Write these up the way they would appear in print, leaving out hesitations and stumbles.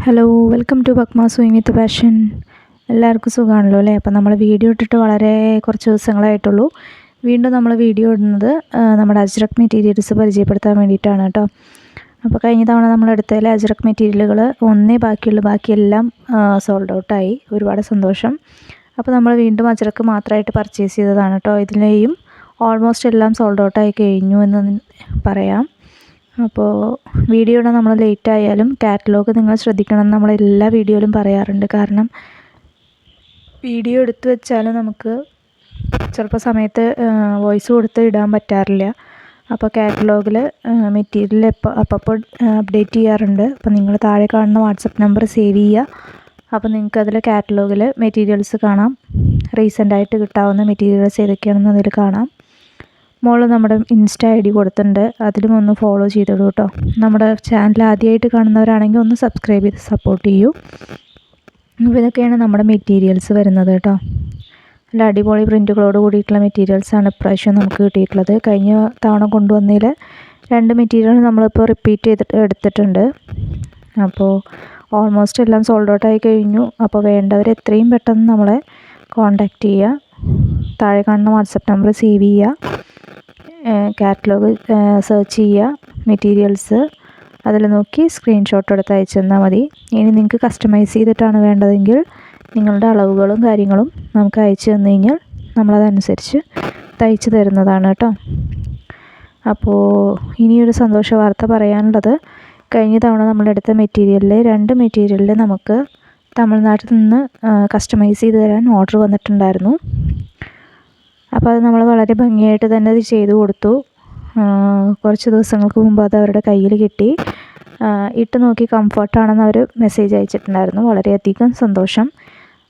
Hello, welcome to പക്മ sewing with passion. എല്ലാവർക്കും സുഖമാണല്ലോ അല്ലേ? അപ്പം നമ്മൾ വീഡിയോ ഇട്ടിട്ട് കുറച്ച് ദിവസങ്ങളായിട്ടുള്ളൂ. വീണ്ടും നമ്മൾ വീഡിയോ ഇടുന്നത് നമ്മുടെ അജ്രക് മെറ്റീരിയൽസ് പരിചയപ്പെടുത്താൻ വേണ്ടിയിട്ടാണ് കേട്ടോ. അപ്പോൾ കഴിഞ്ഞ തവണ നമ്മൾ എടുത്തതിൽ അജ്രക് മെറ്റീരിയലുകൾ ഒന്നേ ബാക്കിയുള്ളൂ, ബാക്കിയെല്ലാം സോൾഡ് ഔട്ടായി. ഒരുപാട് സന്തോഷം. അപ്പോൾ നമ്മൾ വീണ്ടും അജ്രക് മാത്രമായിട്ട് പർച്ചേസ് ചെയ്തതാണ് കേട്ടോ. ഇതിലെയും ഓൾമോസ്റ്റ് എല്ലാം സോൾഡ് ഔട്ടായി കഴിഞ്ഞു എന്ന് പറയാം. അപ്പോൾ വീഡിയോയുടെ നമ്മൾ ലേറ്റ് ആയാലും കാറ്റലോഗ് നിങ്ങൾ ശ്രദ്ധിക്കണം എന്ന് നമ്മൾ എല്ലാ വീഡിയോയിലും പറയാറുണ്ട്. കാരണം വീഡിയോ എടുത്തു വെച്ചാലും നമുക്ക് ചിലപ്പോൾ സമയത്ത് വോയിസ് കൊടുത്ത് ഇടാൻ പറ്റാറില്ല. അപ്പോൾ കാറ്റലോഗിൽ മെറ്റീരിയൽ അപ്പോൾ അപ്ഡേറ്റ് ചെയ്യാറുണ്ട്. അപ്പോൾ നിങ്ങൾ താഴെ കാണുന്ന വാട്സപ്പ് നമ്പർ സേവ് ചെയ്യുക. അപ്പോൾ നിങ്ങൾക്ക് അതിൽ കാറ്റലോഗിൽ മെറ്റീരിയൽസ് കാണാം. റീസെൻ്റായിട്ട് കിട്ടാവുന്ന മെറ്റീരിയൽസ് ഏതൊക്കെയാണെന്ന് അതിൽ കാണാം. മോള് നമ്മുടെ ഇൻസ്റ്റ ID കൊടുത്തിട്ടുണ്ട്, അതിലും ഒന്ന് ഫോളോ ചെയ്തിടൂ കേട്ടോ. നമ്മുടെ ചാനൽ ആദ്യമായിട്ട് കാണുന്നവരാണെങ്കിൽ ഒന്ന് സബ്സ്ക്രൈബ് ചെയ്ത് സപ്പോർട്ട് ചെയ്യൂ. അപ്പോൾ ഇതൊക്കെയാണ് നമ്മുടെ മെറ്റീരിയൽസ് വരുന്നത് കേട്ടോ. നല്ല അടിപൊളി പ്രിൻറ്റുകളോട് കൂടിയിട്ടുള്ള മെറ്റീരിയൽസാണ് ഇപ്രാവശ്യം നമുക്ക് കിട്ടിയിട്ടുള്ളത്. കഴിഞ്ഞ തവണ കൊണ്ടുവന്നതിൽ 2 മെറ്റീരിയൽ നമ്മളിപ്പോൾ റിപ്പീറ്റ് ചെയ്തിട്ട് എടുത്തിട്ടുണ്ട്. അപ്പോൾ ഓൾമോസ്റ്റ് എല്ലാം സോൾഡ് ഔട്ട് ആയി കഴിഞ്ഞു. അപ്പോൾ വേണ്ടവർ എത്രയും പെട്ടെന്ന് നമ്മളെ കോൺടാക്റ്റ് ചെയ്യുക. താഴെ കാണുന്ന വാട്സപ്പ് നമ്പർ സേവ് ചെയ്യുക. കാറ്റലോഗ് സെർച്ച് ചെയ്യുക, മെറ്റീരിയൽസ് അതിൽ നോക്കി സ്ക്രീൻഷോട്ട് എടുത്ത് അയച്ചു തന്നാൽ മതി. ഇനി നിങ്ങൾക്ക് കസ്റ്റമൈസ് ചെയ്തിട്ടാണ് വേണ്ടതെങ്കിൽ നിങ്ങളുടെ അളവുകളും കാര്യങ്ങളും നമുക്ക് അയച്ചു തന്നു കഴിഞ്ഞാൽ നമ്മളതനുസരിച്ച് തയ്ച്ച് തരുന്നതാണ് കേട്ടോ. അപ്പോൾ ഇനിയൊരു സന്തോഷ വാർത്ത പറയാനുള്ളത്, കഴിഞ്ഞ തവണ നമ്മളെടുത്ത മെറ്റീരിയലിൽ 2 മെറ്റീരിയലിൽ നമുക്ക് തമിഴ്നാട്ടിൽ നിന്ന് കസ്റ്റമൈസ് ചെയ്ത് തരാൻ ഓർഡർ വന്നിട്ടുണ്ടായിരുന്നു. അപ്പോൾ അത് നമ്മൾ വളരെ ഭംഗിയായിട്ട് തന്നെ അത് ചെയ്തു കൊടുത്തു. കുറച്ച് ദിവസങ്ങൾക്ക് മുമ്പ് അത് അവരുടെ കയ്യിൽ കിട്ടി. ഇട്ട് നോക്കി കംഫർട്ടാണെന്ന് അവർ മെസ്സേജ് അയച്ചിട്ടുണ്ടായിരുന്നു. വളരെയധികം സന്തോഷം.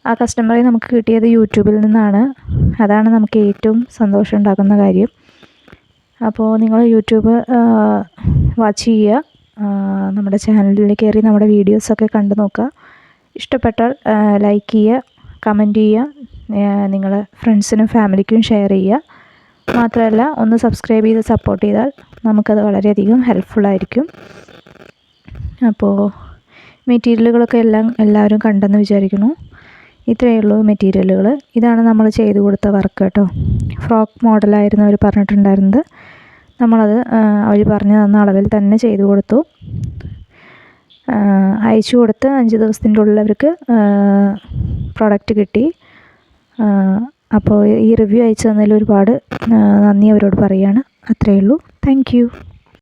ആ കസ്റ്റമറെ നമുക്ക് കിട്ടിയത് യൂട്യൂബിൽ നിന്നാണ്. അതാണ് നമുക്ക് ഏറ്റവും സന്തോഷം ഉണ്ടാക്കുന്ന കാര്യം. അപ്പോൾ നിങ്ങൾ യൂട്യൂബ് വാച്ച് ചെയ്യുക, നമ്മുടെ ചാനലിൽ കയറി നമ്മുടെ വീഡിയോസൊക്കെ കണ്ടു നോക്കുക. ഇഷ്ടപ്പെട്ടാൽ ലൈക്ക് ചെയ്യുക, കമൻറ്റ് ചെയ്യുക, നിങ്ങൾ ഫ്രണ്ട്സിനും ഫാമിലിക്കും ഷെയർ ചെയ്യുക. മാത്രമല്ല ഒന്ന് സബ്സ്ക്രൈബ് ചെയ്ത് സപ്പോർട്ട് ചെയ്താൽ നമുക്കത് വളരെയധികം ഹെൽപ്ഫുള്ളായിരിക്കും. അപ്പോൾ മെറ്റീരിയലുകളൊക്കെ എല്ലാവരും കണ്ടെന്ന് വിചാരിക്കുന്നു. ഇത്രയേ ഉള്ളൂ മെറ്റീരിയലുകൾ. ഇതാണ് നമ്മൾ ചെയ്തു കൊടുത്ത വർക്ക് കേട്ടോ. ഫ്രോക്ക് മോഡലായിരുന്നു അവർ പറഞ്ഞിട്ടുണ്ടായിരുന്നത്. നമ്മളത് അവർ പറഞ്ഞു തന്ന അളവിൽ തന്നെ ചെയ്തു കൊടുത്തു. അയച്ചു കൊടുത്ത് 5 ദിവസത്തിൻ്റെ ഉള്ളിൽ അവർക്ക് പ്രോഡക്റ്റ് കിട്ടി. അപ്പോൾ ഈ റിവ്യൂ അയച്ചു തന്നതിൽ ഒരുപാട് നന്ദി അവരോട് പറയുകയാണ്. അത്രയേ ഉള്ളൂ. Thank you.